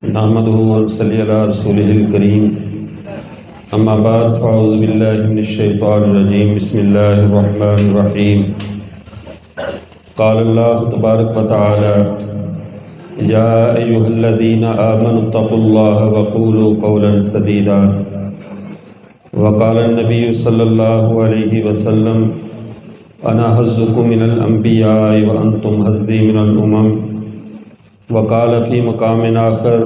نحمده ونصلي على رسوله الكريم اما بعد فاعوذ بالله من الشيطان الرجيم بسم الله الرحمن الرحيم قال الله تبارك وتعالى يا أيها الذين آمنوا اتقوا الله وقولوا قولا سديدا وقال النبي صلى الله عليه وسلم أنا حظكم من الأنبياء وأنتم حظي من الأمم وقال في مقام آخر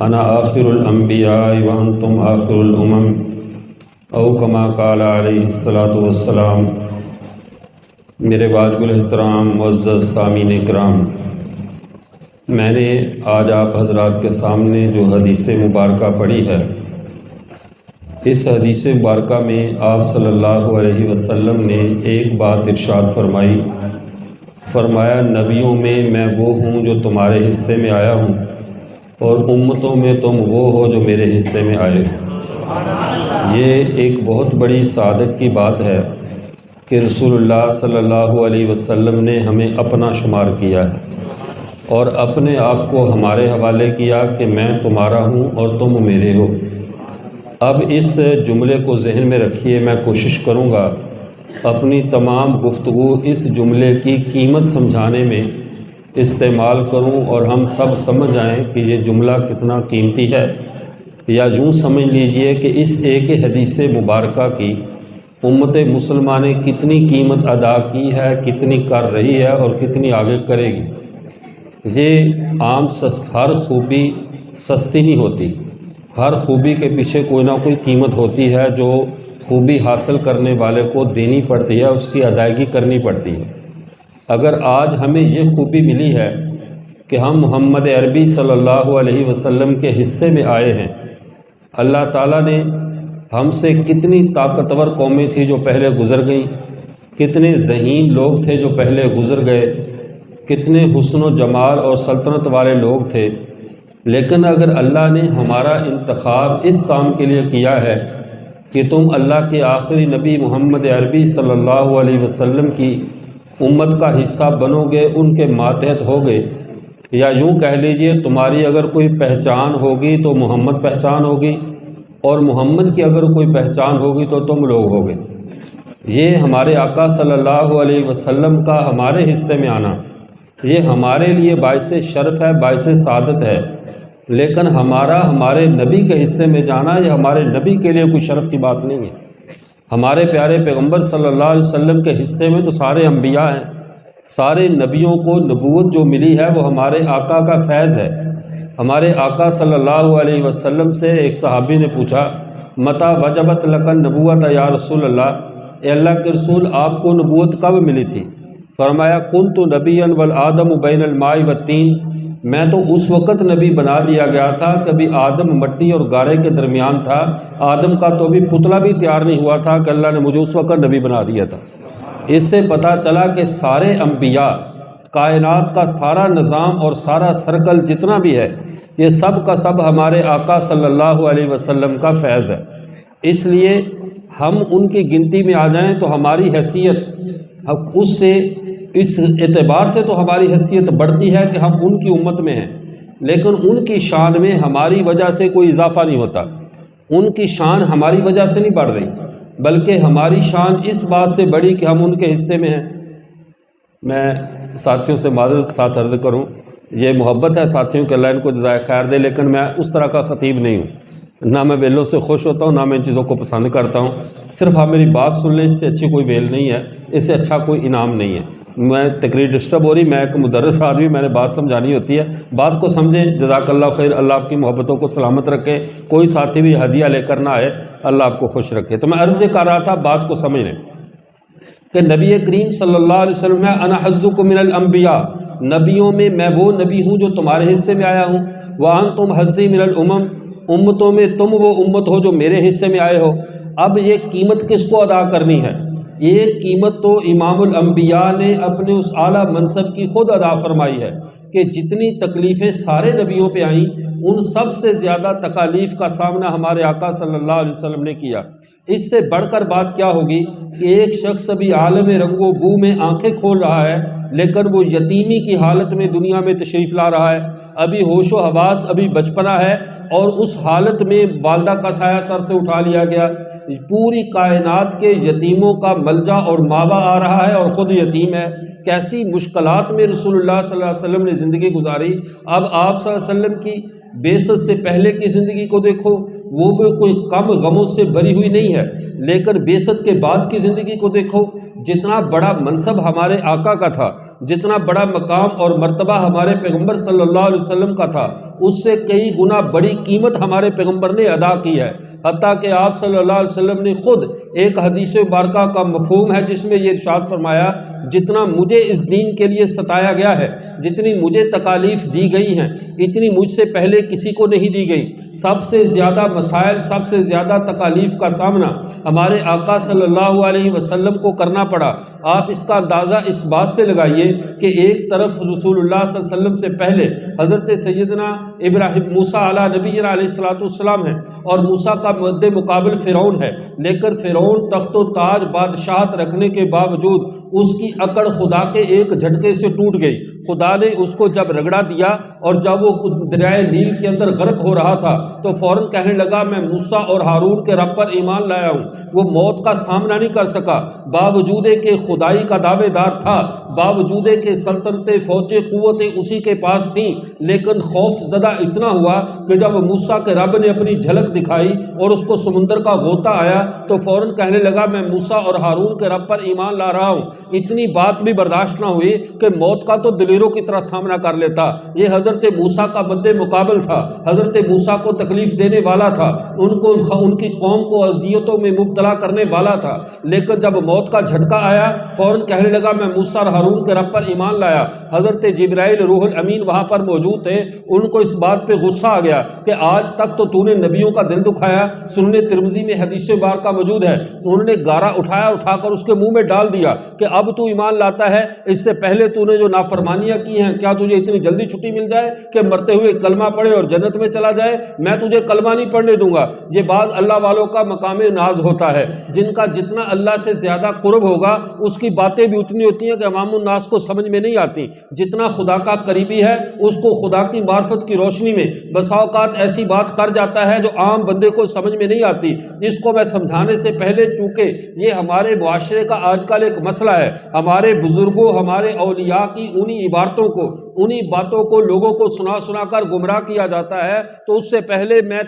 أنا آخر الأنبياء وأنتم آخر الأمم او كما قال علیہ الصلاۃ والسلام۔ میرے واجب الاحترام معزز سامعین کرام، میں نے آج آپ حضرات کے سامنے جو حدیث مبارکہ پڑھی ہے، اس حدیث مبارکہ میں آپ صلی اللہ علیہ وسلم نے ایک بات ارشاد فرمایا نبیوں میں میں وہ ہوں جو تمہارے حصے میں آیا ہوں، اور امتوں میں تم وہ ہو جو میرے حصے میں آئے ہو۔ یہ ایک بہت بڑی سعادت کی بات ہے کہ رسول اللہ صلی اللہ علیہ وسلم نے ہمیں اپنا شمار کیا ہے اور اپنے آپ کو ہمارے حوالے کیا کہ میں تمہارا ہوں اور تم میرے ہو۔ اب اس جملے کو ذہن میں رکھیے، میں کوشش کروں گا اپنی تمام گفتگو اس جملے کی قیمت سمجھانے میں استعمال کروں اور ہم سب سمجھ جائیں کہ یہ جملہ کتنا قیمتی ہے، یا یوں سمجھ لیجئے کہ اس ایک حدیث مبارکہ کی امت مسلمہ نے کتنی قیمت ادا کی ہے، کتنی کر رہی ہے اور کتنی آگے کرے گی۔ یہ عام ہر خوبی سستی نہیں ہوتی، ہر خوبی کے پیچھے کوئی نہ کوئی قیمت ہوتی ہے جو خوبی حاصل کرنے والے کو دینی پڑتی ہے، اس کی ادائیگی کرنی پڑتی ہے۔ اگر آج ہمیں یہ خوبی ملی ہے کہ ہم محمد عربی صلی اللہ علیہ وسلم کے حصے میں آئے ہیں، اللہ تعالیٰ نے ہم سے کتنی طاقتور قومیں تھیں جو پہلے گزر گئیں، کتنے ذہین لوگ تھے جو پہلے گزر گئے، کتنے حسن و جمال اور سلطنت والے لوگ تھے، لیکن اگر اللہ نے ہمارا انتخاب اس کام کے لیے کیا ہے کہ تم اللہ کے آخری نبی محمد عربی صلی اللہ علیہ وسلم کی امت کا حصہ بنو گے، ان کے ماتحت ہوگے، یا یوں کہہ لیجئے تمہاری اگر کوئی پہچان ہوگی تو محمد پہچان ہوگی، اور محمد کی اگر کوئی پہچان ہوگی تو تم لوگ ہوگے۔ یہ ہمارے آقا صلی اللہ علیہ وسلم کا ہمارے حصے میں آنا، یہ ہمارے لیے باعث شرف ہے، باعث سعادت ہے، لیکن ہمارے نبی کے حصے میں جانا یہ ہمارے نبی کے لیے کوئی شرف کی بات نہیں ہے۔ ہمارے پیارے پیغمبر صلی اللہ علیہ وسلم کے حصے میں تو سارے انبیاء ہیں، سارے نبیوں کو نبوت جو ملی ہے وہ ہمارے آقا کا فیض ہے۔ ہمارے آقا صلی اللہ علیہ وسلم سے ایک صحابی نے پوچھا متی وجبت لک النبوۃ یا رسول اللہ، اے اللہ کے رسول آپ کو نبوت کب ملی تھی؟ فرمایا کنت نبیا والآدم بین الماء والطین، میں تو اس وقت نبی بنا دیا گیا تھا کبھی آدم مٹی اور گارے کے درمیان تھا، آدم کا تو بھی پتلا بھی تیار نہیں ہوا تھا کہ اللہ نے مجھے اس وقت نبی بنا دیا تھا۔ اس سے پتہ چلا کہ سارے انبیاء، کائنات کا سارا نظام اور سارا سرکل جتنا بھی ہے، یہ سب کا سب ہمارے آقا صلی اللہ علیہ وسلم کا فیض ہے۔ اس لیے ہم ان کی گنتی میں آ جائیں تو ہماری حیثیت اس اعتبار سے تو ہماری حیثیت بڑھتی ہے کہ ہم ان کی امت میں ہیں، لیکن ان کی شان میں ہماری وجہ سے کوئی اضافہ نہیں ہوتا، ان کی شان ہماری وجہ سے نہیں بڑھ رہی، بلکہ ہماری شان اس بات سے بڑھی کہ ہم ان کے حصے میں ہیں۔ میں ساتھیوں سے معذرت کے ساتھ عرض کروں، یہ محبت ہے ساتھیوں کہ اللہ ان کو جزائے خیر دے، لیکن میں اس طرح کا خطیب نہیں ہوں، نہ میں بیلوں سے خوش ہوتا ہوں، نہ میں ان چیزوں کو پسند کرتا ہوں۔ صرف آپ میری بات سن لیں، اس سے اچھی کوئی بیل نہیں ہے، اس سے اچھا کوئی انعام نہیں ہے۔ میں تقریر ڈسٹرب ہو رہی، میں ایک مدرس آدمی، میں نے بات سمجھانی ہوتی ہے، بات کو سمجھیں۔ جزاک اللہ خیر، اللہ آپ کی محبتوں کو سلامت رکھے، کوئی ساتھی بھی ہدیہ لے کر نہ آئے، اللہ آپ کو خوش رکھے۔ تو میں عرض کر رہا تھا، بات کو سمجھ لیں کہ نبی کریم صلی اللہ علیہ وسلم ہے انا حظکم من الانبیاء، نبیوں میں میں وہ نبی ہوں جو تمہارے حصے میں آیا ہوں، وانتم حظی من الامم، امتوں میں تم وہ امت ہو جو میرے حصے میں آئے ہو۔ اب یہ قیمت کس کو ادا کرنی ہے؟ یہ قیمت تو امام الانبیاء نے اپنے اس اعلیٰ منصب کی خود ادا فرمائی ہے کہ جتنی تکلیفیں سارے نبیوں پہ آئیں، ان سب سے زیادہ تکالیف کا سامنا ہمارے آقا صلی اللہ علیہ وسلم نے کیا۔ اس سے بڑھ کر بات کیا ہوگی کہ ایک شخص ابھی عالم رنگ و بو میں آنکھیں کھول رہا ہے لیکن وہ یتیمی کی حالت میں دنیا میں تشریف لا رہا ہے، ابھی ہوش و حواس، ابھی بچپنا ہے، اور اس حالت میں والدہ کا سایہ سر سے اٹھا لیا گیا۔ پوری کائنات کے یتیموں کا ملجا اور ماوا آ رہا ہے اور خود یتیم ہے۔ کیسی مشکلات میں رسول اللہ صلی اللہ علیہ وسلم نے زندگی گزاری۔ اب آپ صلی اللہ علیہ وسلم کی بعثت سے پہلے کی زندگی کو دیکھو، وہ بھی کوئی کم غموں سے بری ہوئی نہیں ہے، لیکن بعثت کے بعد کی زندگی کو دیکھو، جتنا بڑا منصب ہمارے آقا کا تھا، جتنا بڑا مقام اور مرتبہ ہمارے پیغمبر صلی اللہ علیہ وسلم کا تھا، اس سے کئی گنا بڑی قیمت ہمارے پیغمبر نے ادا کی ہے۔ حتیٰ کہ آپ صلی اللہ علیہ وسلم نے خود ایک حدیث مبارکہ کا مفہوم ہے جس میں یہ ارشاد فرمایا، جتنا مجھے اس دین کے لیے ستایا گیا ہے، جتنی مجھے تکالیف دی گئی ہیں، اتنی مجھ سے پہلے کسی کو نہیں دی گئی۔ سب سے زیادہ مسائل، سب سے زیادہ تکالیف کا سامنا ہمارے آقا صلی اللہ علیہ وسلم کو کرنا پڑا۔ آپ اس کا اندازہ اس بات سے لگائیے کہ ایک طرف رسول اللہ صلی اللہ علیہ وسلم سے پہلے حضرت سیدنا ابراہیم موسیٰ علیہ نبینا علیہ السلام ہے، اور موسیٰ کا مد مقابل فرعون ہے، لیکن فرعون تخت و تاج بادشاہت رکھنے کے باوجود اس کی اکڑ خدا کے ایک جھٹکے سے ٹوٹ گئی۔ خدا نے اس کو جب رگڑا دیا اور جب وہ دریائے نیل کے اندر غرق ہو رہا تھا تو فوراً کہنے لگا میں موسیٰ اور ہارون کے رب پر ایمان لایا ہوں۔ وہ موت کا سامنا نہیں کر سکا، باوجود کہ خدائی کا دعوے دار تھا، باوجود کہ سلطنتیں، فوجیں، قوتیں اسی کے پاس تھیں، لیکن خوف زدہ اتنا ہوا کہ جب موسیٰ کے رب نے اپنی جھلک دکھائی اور اس کو سمندر کا غوطہ آیا تو فوراً کہنے لگا میں موسیٰ اور ہارون کے رب پر ایمان لا رہا ہوں۔ اتنی بات بھی برداشت نہ ہوئی کہ موت کا تو دلیروں کی طرح سامنا کر لیتا۔ یہ حضرت موسیٰ کا مد مقابل تھا، حضرت موسیٰ کو تکلیف دینے والا تھا، ان کی قوم کو اذیتوں میں مبتلا کرنے والا تھا، لیکن جب موت کا جھٹکا آیا فوراً کہنے لگا میں موسیٰ اور ہارون کے رب پر ایمان لایا۔ حضرت جبرائیل روح الامین وہاں پر موجود تھے، ان کو اس بات پہ غصہ آ گیا کہ آج تک تو نے نبیوں کا دل دکھایا۔ سنن ترمذی میں حدیث مبارکہ موجود ہے، انہوں نے گارا اٹھا کر اس کے منہ میں ڈال دیا کہ اب تو ایمان لاتا ہے، اس سے پہلے تو نے جو نافرمانیاں کی ہیں کیا تجھے اتنی جلدی چھٹی مل جائے کہ مرتے ہوئے کلمہ پڑھے اور جنت میں چلا جائے؟ میں تجھے کلمہ نہیں پڑھنے دوں گا۔ یہ بعض اللہ والوں کا مقام ناز ہوتا ہے، جن کا جتنا اللہ سے زیادہ قرب ہوگا اس کی باتیں بھی اتنی ہوتی ہیں کہ عوام الناس کو سمجھ میں نہیں آتی۔ جتنا خدا کا قریبی ہے اس کو خدا کی معرفت کی روشنی میں بسا اوقات ایسی بات کر جاتا ہے جو عام بندے کو سمجھ میں نہیں آتی۔ اس کو میں سمجھانے سے پہلے، چونکہ یہ ہمارے معاشرے کا آج کل ایک مسئلہ ہے، ہمارے بزرگوں، ہمارے اولیاء کی انہی عبارتوں کو، انہی باتوں کو لوگوں کو سنا کر گمراہ کیا جاتا ہے، تو اس سے پہلے میں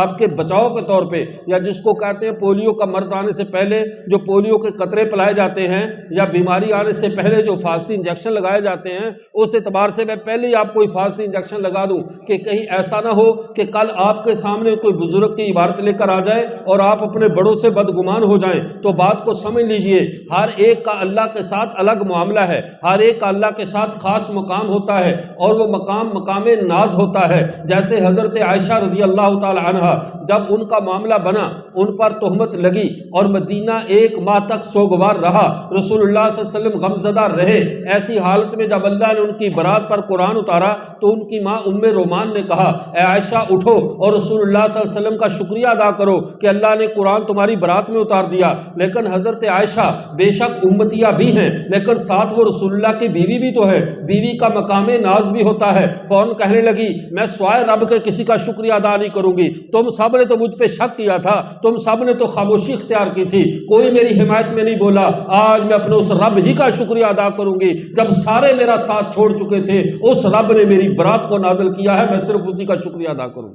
آپ کے بچاؤ کے طور پہ، یا جس کو کہتے ہیں پولیو کا مرض آنے سے پہلے جو پولیو کے قطرے پلائے جاتے ہیں، یا بیماری آنے سے پہلے جو حفاظتی انجیکشن لگائے جاتے ہیں، اس اعتبار سے میں پہلے ہی آپ کو حفاظتی انجیکشن لگا دوں کہ کہیں ایسا نہ ہو کہ کل آپ کے سامنے کوئی بزرگ کی عبارت لے کر آ جائے اور آپ اپنے بڑوں سے بدگمان ہو جائیں۔ تو بات کو سمجھ لیجئے، ہر ایک کا اللہ کے ساتھ الگ معاملہ ہے، ہر ایک کا اللہ کے ساتھ خاص مقام ہوتا ہے، اور وہ مقام ناز ہوتا ہے۔ جیسے حضرت عائشہ رضی اللہ تعالی عنہا، جب ان کا معاملہ بنا، ان پر تہمت لگی اور مدینہ 1 ماہ تک سوگوار رہا، رسول اللہ صلی اللہ علیہ وسلم غمزدہ رہے۔ ایسی حالت میں جب اللہ نے ان کی برات پر قرآن اتارا تو ان کی ماں ام رومان نے کہا اے عائشہ اٹھو اور رسول اللہ صلی اللہ علیہ وسلم کا شکریہ ادا کرو کہ اللہ نے قرآن تمہاری برات میں اتار دیا۔ لیکن حضرت عائشہ بے شک امتیہ بھی ہیں، لیکن ساتھ وہ رسول اللہ کی بیوی بھی تو ہے، بیوی کا مقام ناز بھی ہوتا ہے۔ فوراً کہنے لگی میں سوائے رب کے کسی کا شکریہ ادا نہیں کروں گی، تم سب نے تو مجھ پہ شک کیا تھا، تم سب نے تو خاموشی اختیار کی تھی، کوئی میری حمایت میں نہیں بولا، آج میں اپنے اس رب ہی کا شکریہ ادا کروں گی جب سارے میرا ساتھ چھوڑ چکے تھے، اس رب نے میری برات کو نازل کیا ہے، میں صرف اسی کا شکریہ ادا کروں۔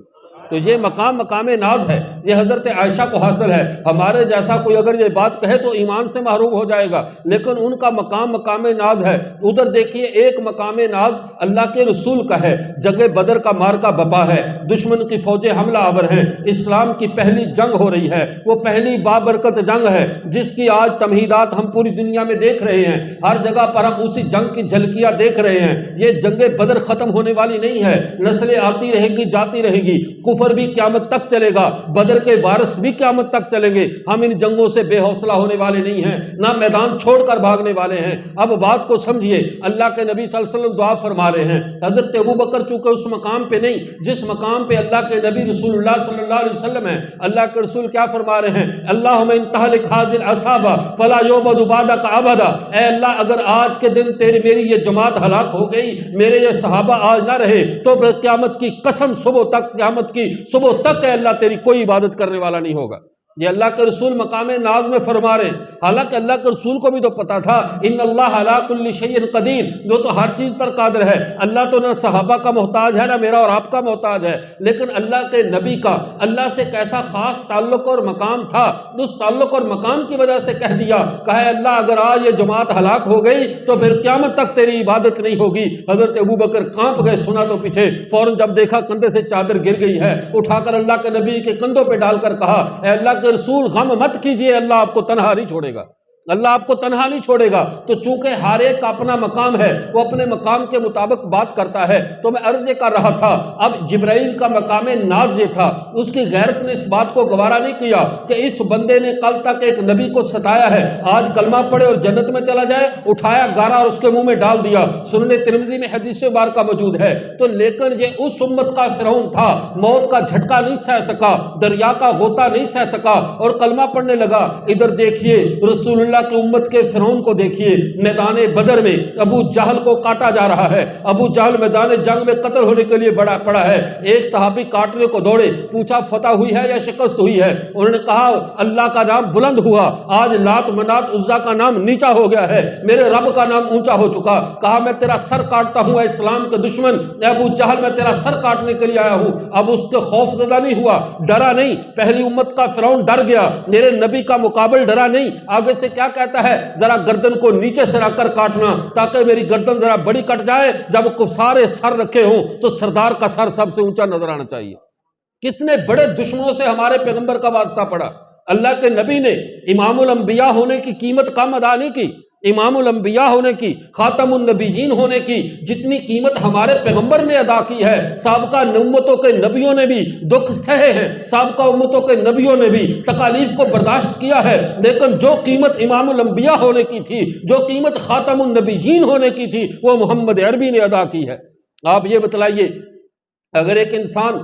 تو یہ مقام ناز ہے، یہ حضرت عائشہ کو حاصل ہے۔ ہمارے جیسا کوئی اگر یہ بات کہے تو ایمان سے محروم ہو جائے گا، لیکن ان کا مقام ناز ہے۔ ادھر دیکھیے ایک مقام ناز اللہ کے رسول کا ہے، جنگ بدر کا مارکا بپا ہے، دشمن کی فوجیں حملہ آور ہیں، اسلام کی پہلی جنگ ہو رہی ہے، وہ پہلی بابرکت جنگ ہے جس کی آج تمہیدات ہم پوری دنیا میں دیکھ رہے ہیں، ہر جگہ پر ہم اسی جنگ کی جھلکیاں دیکھ رہے ہیں۔ یہ جنگ بدر ختم ہونے والی نہیں ہے، نسلیں آتی رہیں گی جاتی رہیں گی، کفر بھی قیامت تک چلے گا، بدر کے وارث بھی قیامت تک چلیں گے۔ ہم ان جنگوں سے بے حوصلہ ہونے والے نہیں ہیں، نہ میدان چھوڑ کر بھاگنے والے ہیں۔ اب بات کو سمجھیے، اللہ کے نبی صلی اللہ علیہ وسلم دعا فرما رہے ہیں۔ حضرت ابوبکر چونکہ اس مقام پہ نہیں جس مقام پہ اللہ کے نبی رسول اللہ صلی اللہ علیہ وسلم ہیں، اللہ کے رسول کیا فرما رہے ہیں؟ اللہم ان تہلک ھذل اصحابہ فلا یعبد بعدک ابدا، اے اللہ اگر آج کے دن میری یہ جماعت ہلاک ہو گئی، میرے یہ صحابہ آج نہ رہے تو پھر قیامت کی قسم قیامت کی صبح تک اے اللہ تیری کوئی عبادت کرنے والا نہیں ہوگا۔ یہ اللہ کے رسول مقام ناز میں فرما رہے ہیں، حالانکہ اللہ کے رسول کو بھی تو پتا تھا ان اللہ علی کل شیء قدیر، وہ تو ہر چیز پر قادر ہے۔ اللہ تو نہ صحابہ کا محتاج ہے، نہ میرا اور آپ کا محتاج ہے، لیکن اللہ کے نبی کا اللہ سے کیسا خاص تعلق اور مقام تھا، اس تعلق اور مقام کی وجہ سے کہہ دیا، کہا ہے اللہ اگر آج یہ جماعت ہلاک ہو گئی تو پھر قیامت تک تیری عبادت نہیں ہوگی۔ حضرت ابوبکر کانپ گئے، سنا تو پیچھے، فوراً جب دیکھا کندھے سے چادر گر گئی ہے، اٹھا کر اللہ کے نبی کے کندھوں پہ ڈال کر کہا اے اللہ کے رسول غم مت کیجئے، اللہ آپ کو تنہا نہیں چھوڑے گا، اللہ آپ کو تنہا نہیں چھوڑے گا۔ تو چونکہ ہر ایک کا اپنا مقام ہے، وہ اپنے مقام کے مطابق بات کرتا ہے، تو میں عرض کر رہا تھا اب جبرائیل کا مقام ناز یہ تھا، اس کی غیرت نے اس بات کو گوارا نہیں کیا کہ اس بندے نے کل تک ایک نبی کو ستایا ہے، آج کلمہ پڑھے اور جنت میں چلا جائے، اٹھایا گارا اور اس کے منہ میں ڈال دیا۔ سنن ترمذی میں حدیث مبارکہ موجود ہے۔ تو لیکن یہ اس امت کا فرعون تھا، موت کا جھٹکا نہیں سہ سکا، دریا کا غوطہ نہیں سہ سکا اور کلمہ پڑھنے لگا۔ ادھر دیکھیے رسول اللہ کی امت کے فرعون کو دیکھیے، میدان بدر میں ابو جہل کو کاٹا جا رہا ہے، ابو جہل میدان جنگ میں قتل ہونے کے لیے بڑا پڑا ہے۔ ایک صحابی کاٹنے کو دوڑے، پوچھا فتح ہوئی ہے یا شکست ہوئی ہے؟ انہوں نے کہا اللہ کا نام بلند ہوا، آج لات منات عزا کا نام نیچا ہو گیا ہے، میرے رب کا نام اونچا ہو چکا۔ کہا میں تیرا سر کاٹتا ہوں اے اسلام کے دشمن، اے ابو جہل میں تیرا سر کاٹنے کے لیے آیا ہوں۔ اب اس کے خوف زدہ نہیں ہوا، ڈرا نہیں، پہلی امت کا فرعون ڈر گیا، میرے نبی کا مقابل ڈرا نہیں۔ آگے سے کیا کہتا ہے؟ ذرا گردن کو نیچے سے رکھ کر کاٹنا تاکہ میری گردن ذرا بڑی کٹ جائے، جب سارے سر رکھے ہوں تو سردار کا سر سب سے اونچا نظر آنا چاہیے۔ کتنے بڑے دشمنوں سے ہمارے پیغمبر کا واسطہ پڑا۔ اللہ کے نبی نے امام الانبیاء ہونے کی قیمت کم ادا نہیں کی، امام الانبیاء ہونے کی، خاتم النبیین ہونے کی جتنی قیمت ہمارے پیغمبر نے ادا کی ہے، سابقہ امتوں کے نبیوں نے بھی دکھ سہے ہیں، سابقہ امتوں کے نبیوں نے بھی تکالیف کو برداشت کیا ہے، لیکن جو قیمت امام الانبیاء ہونے کی تھی، جو قیمت خاتم النبیین ہونے کی تھی، وہ محمد عربی نے ادا کی ہے۔ آپ یہ بتلائیے اگر ایک انسان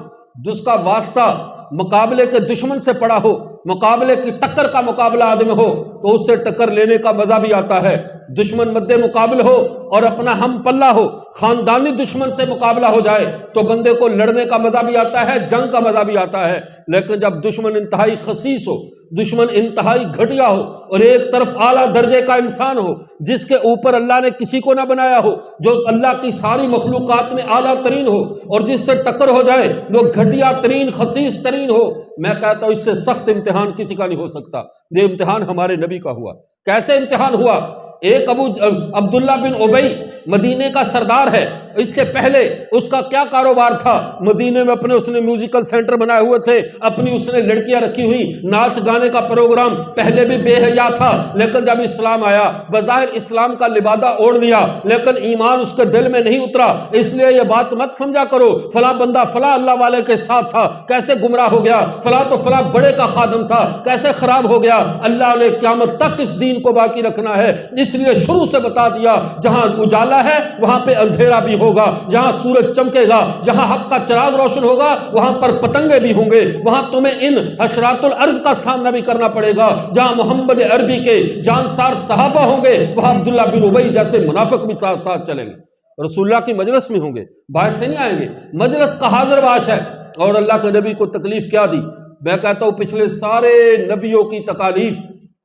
جس کا واسطہ مقابلے کے دشمن سے پڑا ہو، مقابلے کی ٹکر کا مقابلہ آدمی ہو تو اس سے ٹکر لینے کا مزہ بھی آتا ہے، دشمن مد مقابل ہو اور اپنا ہم پلہ ہو، خاندانی دشمن سے مقابلہ ہو جائے تو بندے کو لڑنے کا مزہ بھی آتا ہے، جنگ کا مزہ بھی آتا ہے۔ لیکن جب دشمن انتہائی خسیس ہو، دشمن انتہائی گھٹیا ہو اور ایک طرف اعلیٰ درجے کا انسان ہو جس کے اوپر اللہ نے کسی کو نہ بنایا ہو، جو اللہ کی ساری مخلوقات میں اعلیٰ ترین ہو، اور جس سے ٹکر ہو جائے وہ گھٹیا ترین خسیس ترین ہو، میں کہتا ہوں اس سے سخت امتحان کسی کا نہیں ہو سکتا۔ یہ امتحان ہمارے نبی کا ہوا۔ کیسے امتحان ہوا؟ ایک عبداللہ بن ابی مدینے کا سردار ہے، اس سے پہلے اس کا کیا کاروبار تھا؟ مدینے میں اپنے اس نے میوزیکل سینٹر بنائے ہوئے تھے، اپنی اس نے لڑکیاں رکھی ہوئی، ناچ گانے کا پروگرام، پہلے بھی بے حیا تھا، لیکن جب اسلام آیا بظاہر اسلام کا لبادہ اوڑھ لیا، لیکن ایمان اس کے دل میں نہیں اترا۔ اس لیے یہ بات مت سمجھا کرو فلاں بندہ فلاں اللہ والے کے ساتھ تھا کیسے گمراہ ہو گیا، فلاں تو فلاں بڑے کا خادم تھا کیسے خراب ہو گیا۔ اللہ نے قیامت تک اس دین کو باقی رکھنا ہے، اس لیے شروع سے بتا دیا جہاں اجالا ہے وہاں پہ اندھیرا بھی ہوگا، جہاں سورج چمکے گا، جہاں حق کا چراغ روشن ہوگا وہاں پر پتنگے بھی ہوں گے، وہاں تمہیں ان حشرات الارض کا سامنا بھی کرنا پڑے گا، جہاں محمد عربی کے جانسار صحابہ ہوں گے وہاں عبداللہ بن ابی جیسے منافق بھی ساتھ ساتھ چلیں گے، رسول اللہ کی مجلس میں ہوں گے، باہر سے نہیں آئیں گے، مجلس کا حاضر باش ہے۔ اور اللہ کے نبی کو تکلیف کیا دی؟ میں کہتا ہوں پچھلے سارے نبیوں کی تکالیف،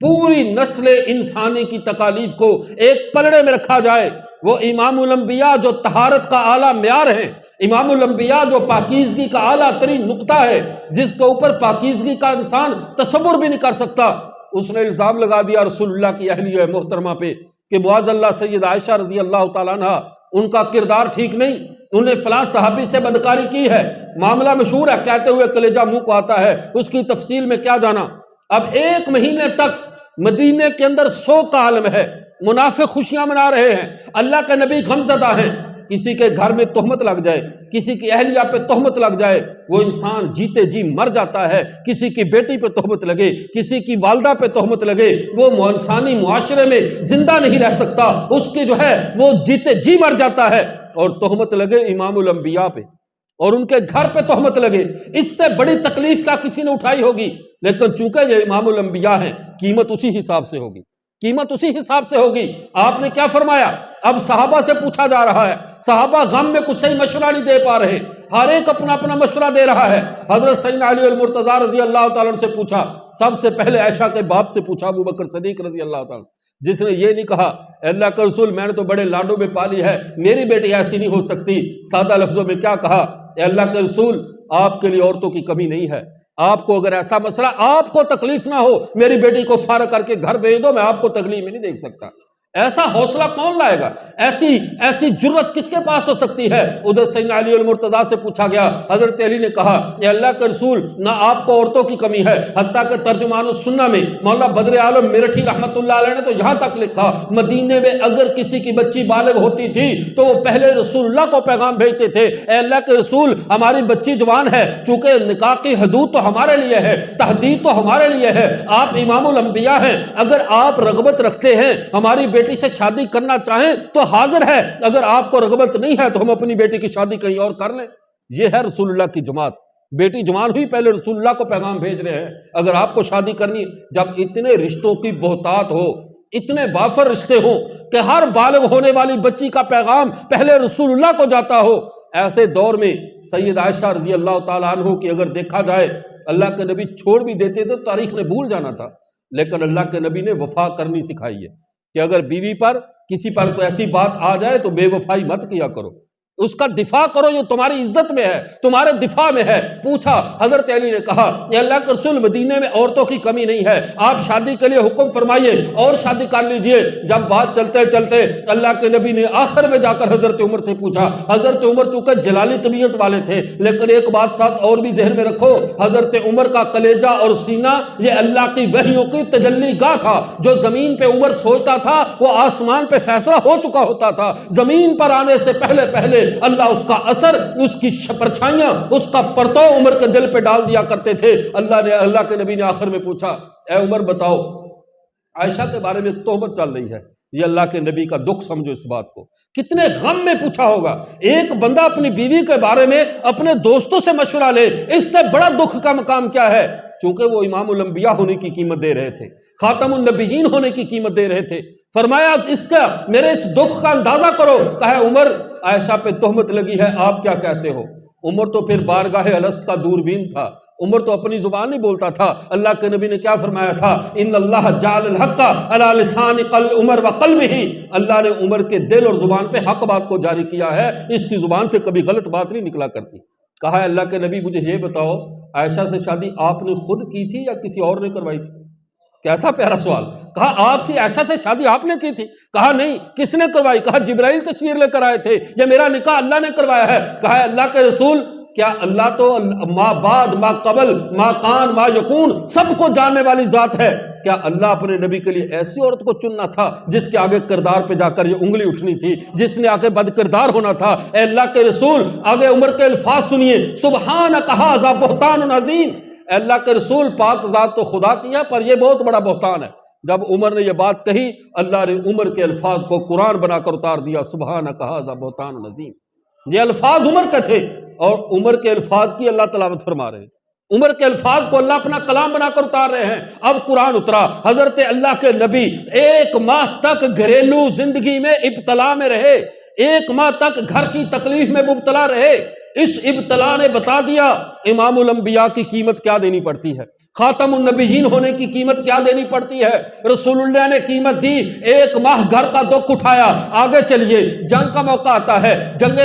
پوری نسل انسانی کی تکالیف کو ایک پلڑے میں رکھا جائے، وہ امام الانبیاء جو طہارت کا اعلیٰ معیار ہے، امام الانبیاء جو پاکیزگی کا اعلیٰ ترین نقطہ ہے، جس کے اوپر پاکیزگی کا انسان تصور بھی نہیں کر سکتا، اس نے الزام لگا دیا رسول اللہ کی اہلیہ محترمہ پہ کہ معاذ اللہ سید عائشہ رضی اللہ تعالیٰ عنہ ان کا کردار ٹھیک نہیں، انہوں نے فلاں صحابی سے بدکاری کی ہے، معاملہ مشہور ہے، کہتے ہوئے کلیجہ منہ کو آتا ہے، اس کی تفصیل میں کیا جانا۔ اب ایک مہینے تک مدینے کے اندر 100 کا عالم ہے، منافق خوشیاں منا رہے ہیں، اللہ کے نبی غمزدہ ہیں، کسی کے گھر میں تہمت لگ جائے، کسی کی اہلیہ پہ تہمت لگ جائے، وہ انسان جیتے جی مر جاتا ہے۔ کسی کی بیٹی پہ تہمت لگے، کسی کی والدہ پہ تہمت لگے، وہ انسانی معاشرے میں زندہ نہیں رہ سکتا، اس کی جو ہے وہ جیتے جی مر جاتا ہے۔ اور تہمت لگے امام الانبیاء پہ اور ان کے گھر پہ تہمت لگے، اس سے بڑی تکلیف کا کسی نے اٹھائی ہوگی؟ لیکن چونکہ یہ امام الانبیاء ہیں، قیمت اسی حساب سے ہوگی، قیمت اسی حساب سے ہوگی۔ آپ نے کیا فرمایا؟ اب صحابہ سے پوچھا جا رہا ہے، صحابہ غم میں کچھ صحیح مشورہ نہیں دے پا رہے، ہر ایک اپنا اپنا مشورہ دے رہا ہے۔ حضرت سیدنا علی المرتضیٰ رضی اللہ تعالیٰ عنہ سے پوچھا، سب سے پہلے عائشہ کے باپ سے پوچھا، ابو بکر صدیق رضی اللہ تعالیٰ، جس نے یہ نہیں کہا اے اللہ کا رسول میں نے تو بڑے لانڈوں میں پالی ہے، میری بیٹی ایسی نہیں ہو سکتی۔ سادہ لفظوں میں کیا کہا؟ اے اللہ کے رسول آپ کے لیے عورتوں کی کمی نہیں ہے، آپ کو اگر ایسا مسئلہ آپ کو تکلیف نہ ہو، میری بیٹی کو فارغ کر کے گھر بھیج دو، میں آپ کو تکلیف میں نہیں دیکھ سکتا۔ ایسا حوصلہ کون لائے گا؟ ایسی جرت کس کے پاس ہو سکتی ہے؟ ادھر سیدنا علی المرتضیٰ سے پوچھا گیا، حضرت علی نے کہا اے اللہ کے رسول نہ آپ کو عورتوں کی کمی ہے، حتیٰ کہ ترجمان السنہ میں مولانا بدر عالم میرٹھی رحمت اللہ علیہ نے تو یہاں تک لکھا، مدینے میں اگر کسی کی بچی بالغ ہوتی تھی تو وہ پہلے رسول اللہ کو پیغام بھیجتے تھے، اے اللہ کے رسول ہماری بچی جوان ہے، چونکہ نکاح کی حدود تو ہمارے لیے ہے، تحدید تو ہمارے لیے ہے، آپ امام الانبیاء ہیں، اگر آپ رغبت رکھتے ہیں ہماری بیٹی سے شادی کرنا چاہیں تو حاضر ہے، اگر آپ کو رغبت نہیں ہے تو ہم اپنی بیٹی کی شادی کہیں اور کر لیں۔ یہ ہے رسول اللہ کی جماعت، بیٹی جوان ہوئی پہلے رسول اللہ کو پیغام بھیج رہے ہیں، اگر آپ کو شادی کرنی۔ جب اتنے رشتوں کی بہتات ہو، اتنے وافر رشتے ہوں کہ ہر بالغ ہونے والی بچی کا پیغام پہلے رسول اللہ کو جاتا ہو، ایسے دور میں سید عائشہ رضی اللہ تعالیٰ عنہ کی اگر دیکھا جائے، اللہ کے نبی چھوڑ بھی دیتے تھے تاریخ نے بھول جانا تھا، لیکن اللہ کے نبی نے وفا کرنی سکھائی ہے کہ اگر بیوی پر کسی پر کوئی ایسی بات آ جائے تو بے وفائی مت کیا کرو، اس کا دفاع کرو جو تمہاری عزت میں ہے، تمہارے دفاع میں ہے۔ پوچھا، حضرت علی نے کہا یا اللہ کے رسول مدینے میں عورتوں کی کمی نہیں ہے، آپ شادی کے لیے حکم فرمائیے اور شادی کر لیجئے۔ جب بات چلتے چلتے اللہ کے نبی نے آخر میں جا کر حضرت عمر سے پوچھا، حضرت عمر چونکہ جلالی طبیعت والے تھے، لیکن ایک بات ساتھ اور بھی ذہن میں رکھو، حضرت عمر کا کلیجہ اور سینہ یہ اللہ کی وحیوں کی تجلی گاہ تھا، جو زمین پہ عمر سوچتا تھا وہ آسمان پہ فیصلہ ہو چکا ہوتا تھا، زمین پر آنے سے پہلے اللہ اس کا اثر، اس کی پرچھائیاں، اس کا پرتو عمر کے دل پہ ڈال دیا کرتے تھے۔ اللہ کے نبی نے آخر میں پوچھا، اے عمر بتاؤ عائشہ کے بارے میں تہمت چل رہی ہے، یہ اللہ کے نبی کا دکھ سمجھو اس بات کو، کتنے غم میں پوچھا ہوگا۔ ایک بندہ اپنی بیوی کے بارے میں اپنے دوستوں سے مشورہ لے، اس سے بڑا دکھ کا مقام کیا ہے؟ چونکہ وہ امام الانبیاء ہونے کی قیمت دے رہے تھے، خاتم النبیین ہونے کی قیمت دے رہے تھے۔ فرمایا میرے اس دکھ کا اندازہ کرو۔ کہا عمر عائشہ پہ تہمت لگی ہے، آپ کیا کہتے ہو؟ عمر تو پھر بارگاہ الست کا دوربین تھا، عمر تو اپنی زبان نہیں بولتا تھا۔ اللہ کے نبی نے کیا فرمایا تھا؟ ان اللہ جعل الحق علی لسان عمر وقلبہ، اللہ نے عمر کے دل اور زبان پہ حق بات کو جاری کیا ہے، اس کی زبان سے کبھی غلط بات نہیں نکلا کرتی۔ کہا اللہ کے نبی مجھے یہ بتاؤ عائشہ سے شادی آپ نے خود کی تھی یا کسی اور نے کروائی تھی؟ کیسا پیارا سوال۔ کہا آپ سے عائشہ سے شادی آپ نے کی تھی؟ کہا نہیں، کس نے کروائی؟ کہا جبرائیل تصویر لے کر آئے تھے، یہ میرا نکاح اللہ نے کروایا ہے۔ کہا اللہ کے رسول کیا اللہ تو ما بعد ما قبل ما کان ما یکون سب کو جاننے والی ذات ہے، کیا اللہ اپنے نبی کے لیے ایسی عورت کو چننا تھا جس کے آگے کردار پہ جا کر یہ انگلی اٹھنی تھی، جس نے آگے بد کردار ہونا تھا؟ اے اللہ کے رسول آگے عمر کے الفاظ سنیے، سبحانک ھذا بہتان عظیم۔ اے اللہ کے رسول پاک ذات تو خدا کی ہے پر یہ بہت بڑا بہتان ہے۔ جب عمر نے یہ بات کہی اللہ نے عمر کے الفاظ کو قرآن بنا کر اتار دیا، سبحانک ھذا بہتان عظیم۔ یہ الفاظ عمر کے تھے اور عمر کے الفاظ کی اللہ تلاوت فرما رہے ہیں، عمر کے الفاظ کو اللہ اپنا کلام بنا کر اتار رہے ہیں۔ اب قرآن اترا، حضرت اللہ کے نبی 1 ماہ تک گھریلو زندگی میں ابتلا میں رہے، 1 ماہ تک گھر کی تکلیف میں مبتلا رہے۔ اس ابتلا نے بتا دیا امام الانبیاء کی قیمت کیا دینی پڑتی ہے، خاتم النبیین ہونے کی قیمت کیا دینی پڑتی ہے۔ رسول اللہ نے قیمت دی، 1 ماہ گھر کا دکھ اٹھایا۔ آگے چلیے، جنگ کا موقع آتا ہے، جنگ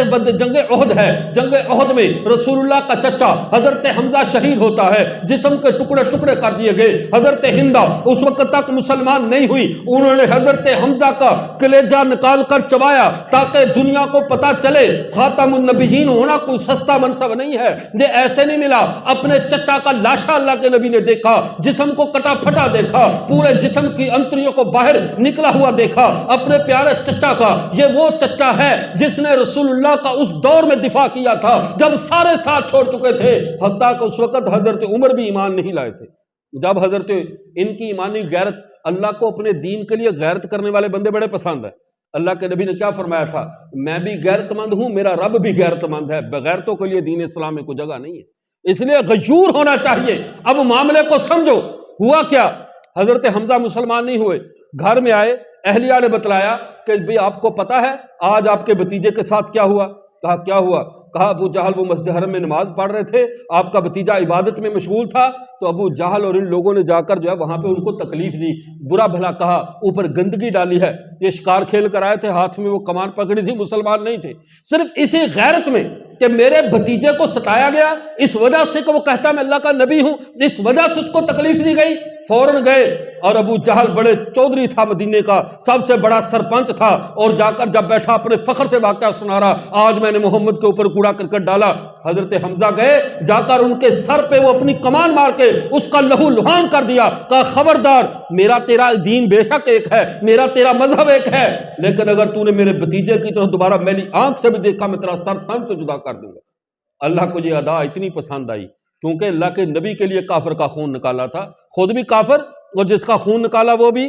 احد ہے۔ جنگ احد میں رسول اللہ کا چچا حضرت حمزہ شہید ہوتا ہے، جسم کے ٹکڑے ٹکڑے کر دیے گئے۔ حضرت ہندہ اس وقت تک مسلمان نہیں ہوئی، انہوں نے حضرت حمزہ کا کلیجہ نکال کر چبایا تاکہ دنیا کو پتا چلے خاتم النبیین ہونا کوئی سستا منصب نہیں ہے، یہ ایسے نہیں ملا۔ اپنے چچا کا لاشا اللہ کے نبی نے دیکھا، جسم کو کٹا پھٹا دیکھا، پورے جسم کی انتڑیوں کو باہر نکلا ہوا دیکھا اپنے پیارے چچا کا۔ یہ وہ چچا ہے جس نے رسول اللہ کا اس دور میں دفاع کیا تھا جب سارے ساتھ چھوڑ چکے تھے، حتیٰ کہ اس وقت حضرت عمر بھی ایمان نہیں لائے تھے۔ جب حضرت ان کی ایمانی غیرت، اللہ کو اپنے دین کے لیے غیرت کرنے والے بندے بڑے پسند ہیں۔ اللہ کے نبی نے کیا فرمایا تھا؟ میں بھی غیرت مند ہوں، میرا رب بھی غیرت مند ہے، بغیرتوں کے لیے دین اسلام میں کوئی جگہ نہیں ہے، اس لیے غیور ہونا چاہیے۔ اب معاملے کو سمجھو، ہوا کیا؟ حضرت حمزہ مسلمان نہیں ہوئے، گھر میں آئے، اہلیہ نے بتلایا کہ بھئی آپ کو پتہ ہے آج آپ کے بھتیجے کے ساتھ کیا ہوا؟ کہا کیا ہوا؟ کہا ابو جہل وہ مسجد حرم میں نماز پڑھ رہے تھے، آپ کا بھتیجا عبادت میں مشغول تھا، تو ابو جہل اور ان لوگوں نے جا کر جو ہے وہاں پہ ان کو تکلیف دی، برا بھلا کہا، اوپر گندگی ڈالی ہے۔ یہ شکار کھیل کر آئے تھے، ہاتھ میں وہ کمان پکڑی تھی، مسلمان نہیں تھے۔ صرف اسی غیرت میں کہ میرے بھتیجے کو ستایا گیا، اس وجہ سے کہ وہ کہتا میں اللہ کا نبی ہوں، اس وجہ سے اس کو تکلیف دی گئی، فوراً گئے۔ اور ابو جہل بڑے چودھری تھا، مدینے کا سب سے بڑا سرپنچ تھا، اور جا کر جب بیٹھا اپنے فخر سے واقعہ سنا رہا، آج میں نے محمد کے اوپر کوڑا کرکٹ ڈالا۔ حضرت حمزہ گئے، جا کر ان کے سر پہ وہ اپنی کمان مار کے اس کا لہو لہان کر دیا، کہا خبردار، میرا تیرا دین بے شک ایک ہے، میرا تیرا مذہب ایک ہے، لیکن اگر تو نے میرے بھتیجے کی طرف دوبارہ میری آنکھ سے بھی دیکھا، میں تیرا سر تن سے جدا کر دوں گا۔ اللہ کو یہ ادا اتنی پسند آئی کیونکہ اللہ کے نبی کے لیے کافر کا خون نکالا تھا، خود بھی کافر اور جس کا خون نکالا وہ بھی۔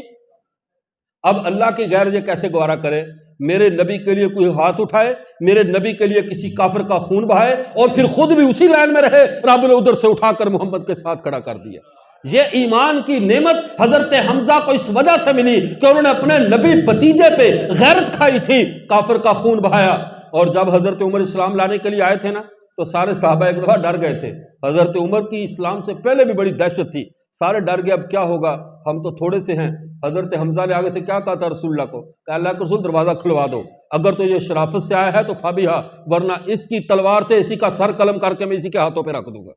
اب اللہ کی غیر یہ کیسے گوارا کرے؟ میرے نبی کے لیے کوئی ہاتھ اٹھائے، میرے نبی کے لیے کسی کافر کا خون بہائے، اور پھر خود بھی اسی لائن میں رہے، رب نے ادھر سے اٹھا کر محمد کے ساتھ کھڑا کر دیا۔ یہ ایمان کی نعمت حضرت حمزہ کو اس وجہ سے ملی کہ انہوں نے اپنے نبی بھتیجے پہ غیرت کھائی تھی، کافر کا خون بہایا۔ اور جب حضرت عمر اسلام لانے کے لیے آئے تھے نا، تو سارے صحابہ ایک دفعہ ڈر گئے تھے۔ حضرت عمر کی اسلام سے پہلے بھی بڑی دہشت تھی، سارے ڈر گئے اب کیا ہوگا، ہم تو تھوڑے سے ہیں۔ حضرت حمزہ نے آگے سے کیا کہا تھا رسول اللہ کو؟ کہ اللہ کے رسول دروازہ کھلوا دو، اگر تو یہ شرافت سے آیا ہے تو فابیہا، ورنہ اس کی تلوار سے اسی کا سر قلم کر کے میں اسی کے ہاتھوں پہ رکھ دوں گا۔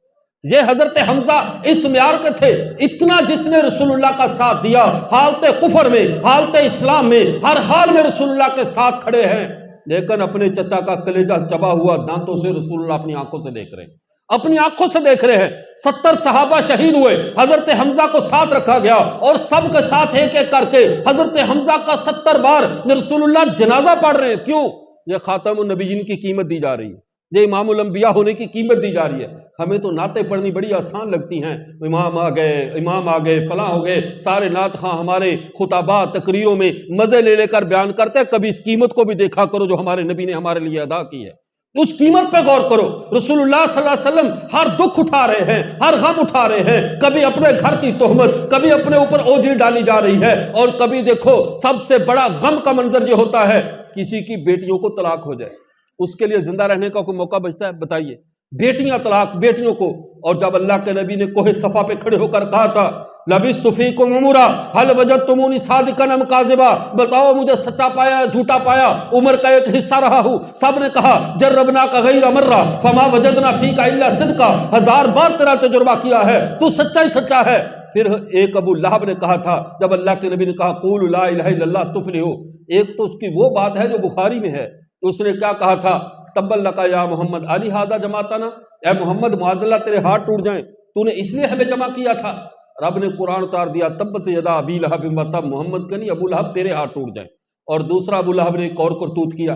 یہ حضرت حمزہ اس معیار کے تھے، اتنا جس نے رسول اللہ کا ساتھ دیا، حالت کفر میں، حالت اسلام میں، ہر حال میں رسول اللہ کے ساتھ کھڑے ہیں، لیکن اپنے چچا کا کلیجہ چبا ہوا دانتوں سے رسول اللہ اپنی آنکھوں سے دیکھ رہے ہیں، اپنی آنکھوں سے دیکھ رہے ہیں۔ 70 صحابہ شہید ہوئے، حضرت حمزہ کو ساتھ رکھا گیا، اور سب کے ساتھ ایک ایک کر کے حضرت حمزہ کا 70 بار رسول اللہ جنازہ پڑھ رہے ہیں۔ کیوں؟ یہ خاتم النبیین کی قیمت دی جا رہی ہے، یہ امام الانبیاء ہونے کی قیمت دی جا رہی ہے۔ ہمیں تو نعتیں پڑھنی بڑی آسان لگتی ہیں، امام آ گئے فلاں ہو گئے، سارے نعت خواں ہمارے خطابات تقریروں میں مزے لے لے کر بیان کرتے ہیں، کبھی اس قیمت کو بھی دیکھا کرو جو ہمارے نبی نے ہمارے لیے ادا کی ہے، اس قیمت پہ غور کرو۔ رسول اللہ صلی اللہ علیہ وسلم ہر دکھ اٹھا رہے ہیں، ہر غم اٹھا رہے ہیں، کبھی اپنے گھر کی تہمت، کبھی اپنے اوپر اوجری ڈالی جا رہی ہے، اور کبھی دیکھو سب سے بڑا غم کا منظر یہ ہوتا ہے کسی کی بیٹیوں کو طلاق ہو جائے، اس کے لیے زندہ رہنے کا کوئی موقع بچتا ہے؟ بتائیے، بیٹیاں طلاق، بیٹیوں کو۔ اور جب اللہ کے نبی نے کوہ صفا پہ کھڑے ہو کر کہا تھا لبثت فیکم عمرا هل وجدتمونی صادقا ام کاذبا، بتاؤ مجھے سچا پایا جھوٹا پایا؟ عمر کا ایک حصہ رہا ہوں، سب نے کہا جربنا کا غیر مرہ فما وجدنا فیک الا صدقا، 1000 بار تیرا تجربہ کیا ہے، تو سچا ہی سچا ہے۔ پھر ایک ابو لہب نے کہا تھا جب اللہ کے نبی نے کہا قولوا لا الہ الا اللہ تفلحوا، ایک تو اس کی وہ بات ہے جو بخاری میں ہے، اس نے کیا کہا تھا تبا لک یا محمد علی ھذا جماعتنا، اے محمد معاذ اللہ تیرے ہاتھ ٹوٹ جائیں، تو نے اس لیے ہمیں جمع کیا تھا۔ رب نے قرآن اتار دیا تبت یدا ابی لہب وتب، محمد کا نہیں، ابو لہب تیرے ہاتھ ٹوٹ جائیں۔ اور دوسرا ابو لہب نے ایک اور کرتوت کیا،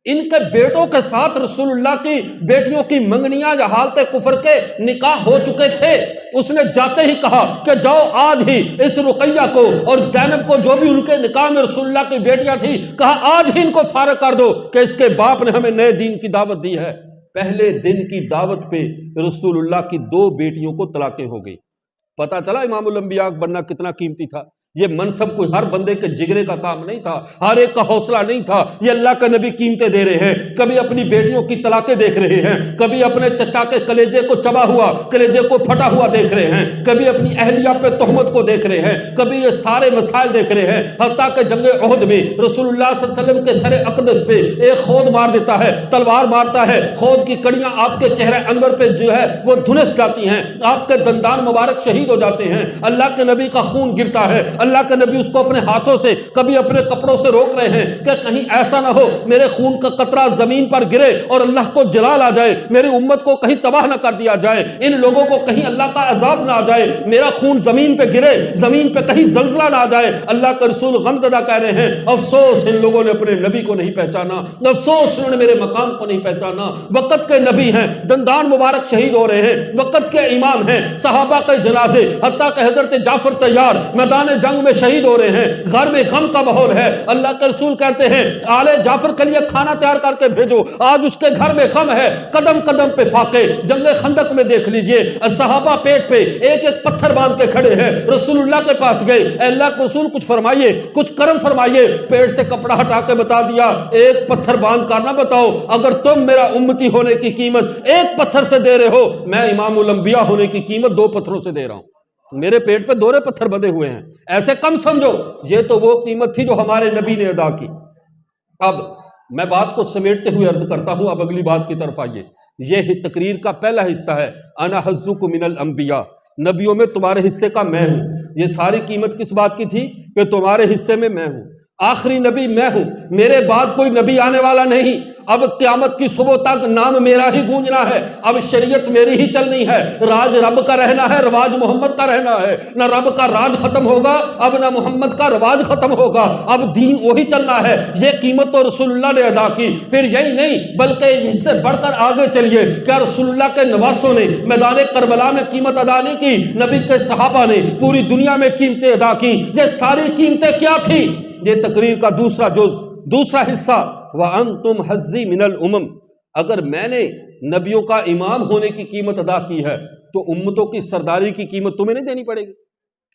ان کے بیٹوں کے ساتھ رسول اللہ کی بیٹیوں کی منگنیاں یا حالت کفر کے نکاح ہو چکے تھے، اس نے جاتے ہی کہا کہ جاؤ آج ہی اس رقیہ کو اور زینب کو، جو بھی ان کے نکاح میں رسول اللہ کی بیٹیاں تھیں، کہا آج ہی ان کو فارغ کر دو کہ اس کے باپ نے ہمیں نئے دین کی دعوت دی ہے۔ پہلے دن کی دعوت پہ رسول اللہ کی 2 بیٹیوں کو طلاقیں ہو گئی۔ پتہ چلا امام الانبیاء بننا کتنا قیمتی تھا۔ یہ منصب کوئی ہر بندے کے جگرے کا کام نہیں تھا، ہر ایک کا حوصلہ نہیں تھا۔ یہ اللہ کا نبی قیمتیں دے رہے ہیں، کبھی اپنی بیٹیوں کی طلاقیں دیکھ رہے ہیں، کبھی اپنے چچا کے کلیجے کو چبا ہوا، کلیجے کو پھٹا ہوا دیکھ رہے ہیں، کبھی اپنی اہلیہ پہ تہمت کو دیکھ رہے ہیں، کبھی یہ سارے مسائل دیکھ رہے ہیں۔ حتیٰ کہ جنگ احد میں رسول اللہ صلی اللہ علیہ وسلم کے سر اقدس پہ ایک خود مار دیتا ہے، تلوار مارتا ہے، خود کی کڑیاں آپ کے چہرے انور پہ جو ہے وہ دھنس جاتی ہیں، آپ کے دندان مبارک شہید ہو جاتے ہیں، اللہ کے نبی کا خون گرتا ہے، اللہ کے نبی اس کو اپنے ہاتھوں سے کبھی اپنے کپڑوں سے روک رہے ہیں کہ کہیں ایسا نہ ہو میرے خون کا قطرہ زمین پر گرے اور اللہ کو جلال آ جائے، میری امت کو کہیں تباہ نہ کر دیا جائے، ان لوگوں کو کہیں اللہ کا عذاب نہ آ جائے، میرا خون زمین پہ گرے، زمین پہ کہیں زلزلہ نہ آ جائے۔ اللہ کے رسول غمزدہ کہہ رہے ہیں افسوس ان لوگوں نے اپنے نبی کو نہیں پہچانا، افسوس انہوں نے میرے مقام کو نہیں پہچانا۔ وقت کے نبی ہیں، دندان مبارک شہید ہو رہے ہیں، وقت کے امام ہیں، صحابہ کے جنازے حتیٰ کہ حضرت جعفر طیار میدان جنگ میں شہید ہو رہے ہیں، گھر میں غم کا ماحول ہے۔ اللہ کے رسول کہتے ہیں آل جعفر کے لیے کھانا تیار کر کے بھیجو، آج اس کے گھر میں غم ہے، قدم قدم پہ فاقے۔ جنگ خندق میں دیکھ لیجئے صحابہ پیٹ پہ ایک ایک پتھر باندھ کے کھڑے ہیں، رسول اللہ کے پاس گئے، اے اللہ کے رسول کچھ فرمائیے، کچھ کرم فرمائیے۔ پیٹ سے کپڑا ہٹا کے بتا دیا ایک پتھر باندھ کر نہ بتاؤ، اگر تم میرا امتی ہونے کی قیمت ایک پتھر سے دے رہے ہو، میں امام الانبیاء ہونے کی قیمت 2 پتھروں سے دے رہا ہوں۔ میرے پیٹ پہ 2 پتھر بندھے ہوئے ہیں، ایسے کم سمجھو، یہ تو وہ قیمت تھی جو ہمارے نبی نے ادا کی۔ اب میں بات کو سمیٹتے ہوئے عرض کرتا ہوں، اب اگلی بات کی طرف آئیے۔ یہ تقریر کا پہلا حصہ ہے انا حظک من الانبیاء، نبیوں میں تمہارے حصے کا میں ہوں۔ یہ ساری قیمت کس بات کی تھی کہ تمہارے حصے میں میں ہوں، آخری نبی میں ہوں، میرے بعد کوئی نبی آنے والا نہیں۔ اب قیامت کی صبح تک نام میرا ہی گونجنا ہے، اب شریعت میری ہی چلنی ہے، راج رب کا رہنا ہے، رواج محمد کا رہنا ہے۔ نہ رب کا راج ختم ہوگا اب، نہ محمد کا رواج ختم ہوگا، اب دین وہی چلنا ہے۔ یہ قیمت تو رسول اللہ نے ادا کی۔ پھر یہی نہیں بلکہ اس سے بڑھ کر آگے چلیے، کیا رسول اللہ کے نواسوں نے میدان کربلا میں قیمت ادا نہیں کی؟ نبی کے صحابہ نے پوری دنیا میں قیمتیں ادا کی۔ یہ ساری قیمتیں کیا تھی؟ یہ تقریر کا دوسرا جز، دوسرا حصہ، وَأَنْتُمْ حَظِّي مِنَ الْأُمَمِ۔ اگر میں نے نبیوں کا امام ہونے کی قیمت ادا کی ہے تو امتوں کی سرداری کی قیمت تمہیں نہیں دینی پڑے گی؟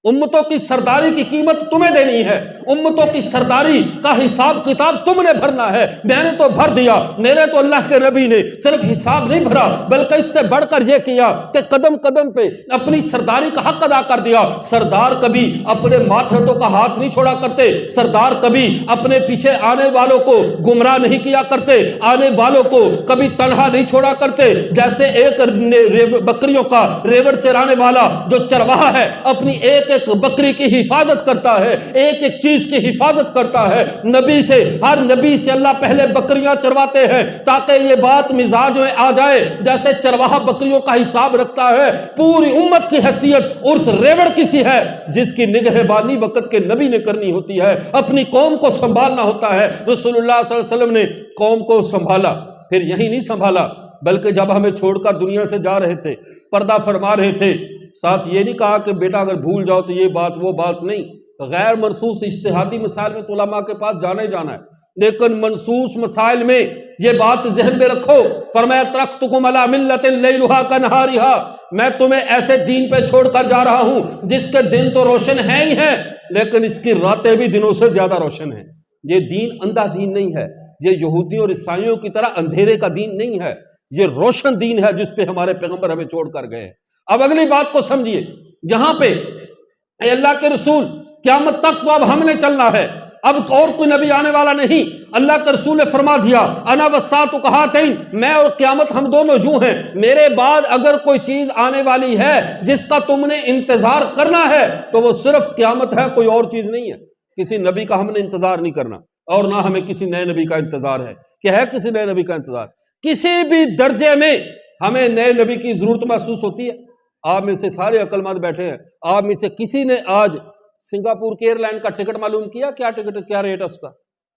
امتوں کی سرداری کی قیمت تمہیں دینی ہے، امتوں کی سرداری کا حساب کتاب تم نے بھرنا ہے۔ میں نے تو بھر دیا، میرے تو اللہ کے نبی نے صرف حساب نہیں بھرا بلکہ اس سے بڑھ کر یہ کیا کہ قدم قدم پہ اپنی سرداری کا حق ادا کر دیا۔ سردار کبھی اپنے ماتحتوں کا ہاتھ نہیں چھوڑا کرتے، سردار کبھی اپنے پیچھے آنے والوں کو گمراہ نہیں کیا کرتے، آنے والوں کو کبھی تنہا نہیں چھوڑا کرتے۔ جیسے ایک بکریوں کا ریوڑ چرانے والا جو چرواہا ہے اپنی ایک ایک بکری کی حفاظت کرتا ہے، ایک ایک چیز کی حفاظت کرتا ہے، نبی سے، ہر نبی سے اللہ پہلے بکریاں چرواتے ہیں تاکہ یہ بات مزاج میں آ جائے جیسے چرواہا بکریوں کا حساب رکھتا ہے، پوری امت کی حیثیت اس ریوڑ کی سی ہے جس کی نگہبانی وقت کے نبی نے کرنی ہوتی ہے، اپنی قوم کو سنبھالنا ہوتا ہے۔ رسول اللہ صلی اللہ علیہ وسلم نے قوم کو سنبھالا، پھر یہی نہیں سنبھالا بلکہ جب ہمیں چھوڑ کر دنیا سے جا رہے تھے پردہ فرما رہے تھے، ساتھ یہ نہیں کہا کہ بیٹا اگر بھول جاؤ تو یہ بات وہ بات نہیں، غیر منصوص اجتہادی مسائل میں تو علماء کے پاس جانا ہی جانا ہے، لیکن منصوص مسائل میں یہ بات ذہن میں رکھو۔ فرمایا ترکتکم علی ملۃ لیلھا کنہارھا، میں تمہیں ایسے دین پہ چھوڑ کر جا رہا ہوں جس کے دن تو روشن ہیں ہی ہیں لیکن اس کی راتیں بھی دنوں سے زیادہ روشن ہیں۔ یہ دین اندھا دین نہیں ہے، یہ یہودیوں اور عیسائیوں کی طرح اندھیرے کا دین نہیں ہے، یہ روشن دین ہے جس پہ ہمارے پیغمبر ہمیں چھوڑ کر گئے ہیں۔ اب اگلی بات کو سمجھیے، جہاں پہ اے اللہ کے رسول قیامت تک تو اب ہم نے چلنا ہے، اب اور کوئی نبی آنے والا نہیں۔ اللہ کے رسول نے فرما دیا انا والساعۃ کہاتین، میں اور قیامت ہم دونوں یوں ہیں، میرے بعد اگر کوئی چیز آنے والی ہے جس کا تم نے انتظار کرنا ہے تو وہ صرف قیامت ہے، کوئی اور چیز نہیں ہے۔ کسی نبی کا ہم نے انتظار نہیں کرنا اور نہ ہمیں کسی نئے نبی کا انتظار ہے کہ ہے کسی نئے نبی کا انتظار۔ کسی بھی درجے میں ہمیں نئے نبی کی ضرورت محسوس ہوتی ہے۔ آپ میں سے سارے عقل مند بیٹھے ہیں، آپ میں سے کسی نے آج سنگاپور کے ایئر لائن کا ٹکٹ معلوم کیا؟ کیا ٹکٹ، کیا ریٹ ہے اس کا؟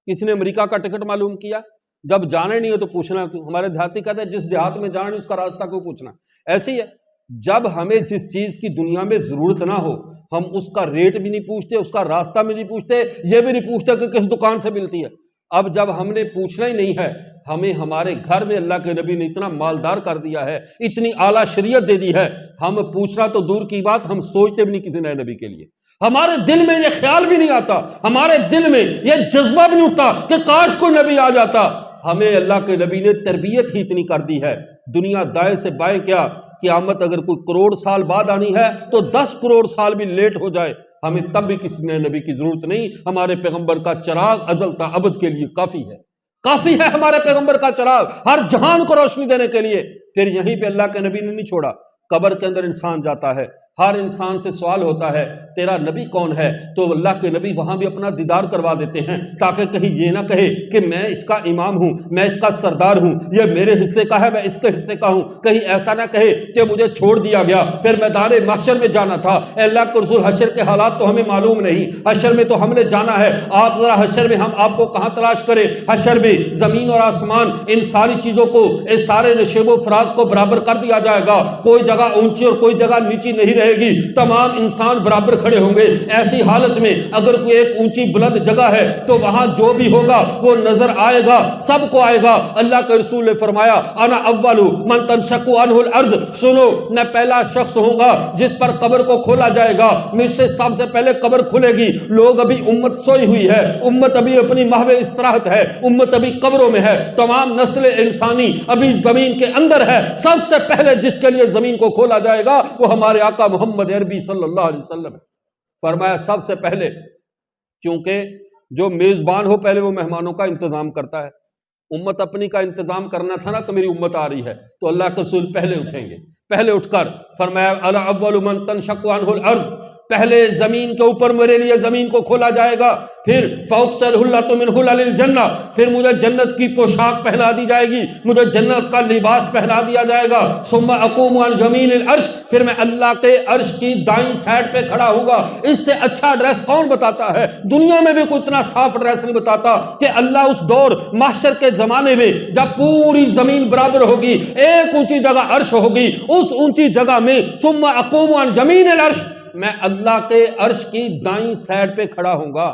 کسی نے امریکہ کا ٹکٹ معلوم کیا؟ جب جانے نہیں ہے تو پوچھنا کیوں؟ ہمارے دیہاتی کہتے ہیں جس دیہات میں جانا نہیں اس کا راستہ کیوں پوچھنا؟ ایسے ہی ہے، جب ہمیں جس چیز کی دنیا میں ضرورت نہ ہو ہم اس کا ریٹ بھی نہیں پوچھتے، اس کا راستہ بھی نہیں پوچھتے، یہ بھی نہیں پوچھتے کہ کس دکان سے ملتی ہے۔ اب جب ہم نے پوچھنا ہی نہیں ہے، ہمیں ہمارے گھر میں اللہ کے نبی نے اتنا مالدار کر دیا ہے، اتنی اعلیٰ شریعت دے دی ہے، ہم پوچھنا تو دور کی بات، ہم سوچتے بھی نہیں کسی نئے نبی کے لیے۔ ہمارے دل میں یہ خیال بھی نہیں آتا، ہمارے دل میں یہ جذبہ بھی نہیں اٹھتا کہ کاش کوئی نبی آ جاتا۔ ہمیں اللہ کے نبی نے تربیت ہی اتنی کر دی ہے، دنیا دائیں سے بائیں کیا، قیامت اگر کوئی کروڑ سال بعد آنی ہے تو 10 کروڑ سال بھی لیٹ ہو جائے ہمیں تب بھی کسی نئے نبی کی ضرورت نہیں۔ ہمارے پیغمبر کا چراغ ازل تا ابد کے لیے کافی ہے، کافی ہے ہمارے پیغمبر کا چراغ ہر جہان کو روشنی دینے کے لیے۔ پھر یہیں پہ اللہ کے نبی نے نہیں چھوڑا، قبر کے اندر انسان جاتا ہے، ہر انسان سے سوال ہوتا ہے تیرا نبی کون ہے، تو اللہ کے نبی وہاں بھی اپنا دیدار کروا دیتے ہیں تاکہ کہیں یہ نہ کہے کہ میں اس کا امام ہوں، میں اس کا سردار ہوں، یہ میرے حصے کا ہے میں اس کے حصے کا ہوں، کہیں ایسا نہ کہے کہ مجھے چھوڑ دیا گیا پھر میدان محشر میں جانا تھا۔ اے اللہ کے رسول حشر کے حالات تو ہمیں معلوم نہیں، حشر میں تو ہم نے جانا ہے، آپ ذرا حشر میں ہم آپ کو کہاں تلاش کریں؟ حشر میں زمین اور آسمان ان ساری چیزوں کو، اس سارے نشیب و فراز کو برابر کر دیا جائے گا، کوئی جگہ اونچی اور کوئی جگہ نیچی نہیں رہے گی، تمام انسان برابر کھڑے ہوں گے۔ ایسی حالت میں اگر کوئی ایک اونچی بلند جگہ ہے تو وہاں جو بھی ہوگا وہ نظر آئے گا، سب کو آئے گا۔ اللہ کے رسول نے فرمایا انا اول من تنشق عنہ الارض، سنو میں پہلا شخص ہوں گا جس پر قبر کو کھولا جائے گا، مجھ سے سب سے پہلے قبر کھلے گی۔ لوگ ابھی امت سوئی ہوئی ہے، امت ابھی اپنی محو استراحت ہے، امت ابھی قبروں میں ہے، تمام نسل انسانی ابھی زمین کے اندر ہے۔ سب سے پہلے جس کے لیے زمین کو کھولا جائے گا وہ ہمارے آقا محمد عربی صلی اللہ علیہ وسلم ہے۔ فرمایا سب سے پہلے، کیونکہ جو میزبان ہو پہلے وہ مہمانوں کا انتظام کرتا ہے، امت اپنی کا انتظام کرنا تھا نا کہ میری امت آ رہی ہے، تو اللہ کے رسول پہلے اٹھیں گے، پہلے اٹھ کر فرمایا الا اول من تنشق عنہ الارض، پہلے زمین کے اوپر میرے لیے زمین کو کھولا جائے گا، پھر فاکسل حلۃ من حلل الجنہ، پھر مجھے جنت کی پوشاک پہنا دی جائے گی، مجھے جنت کا لباس پہنا دیا جائے گا، ثم اقوم عن یمین العرش، پھر میں اللہ کے عرش کی دائیں سائڈ پہ کھڑا ہوں گا۔ اس سے اچھا ڈریس کون بتاتا ہے؟ دنیا میں بھی کوئی اتنا صاف ڈریس نہیں بتاتا کہ اللہ اس دور محشر کے زمانے میں جب پوری زمین برابر ہوگی، ایک اونچی جگہ عرش ہوگی، اس اونچی جگہ میں ثم اقوم عن یمین العرش، میں اللہ کے عرش کی دائیں سائڈ پہ کھڑا ہوں گا۔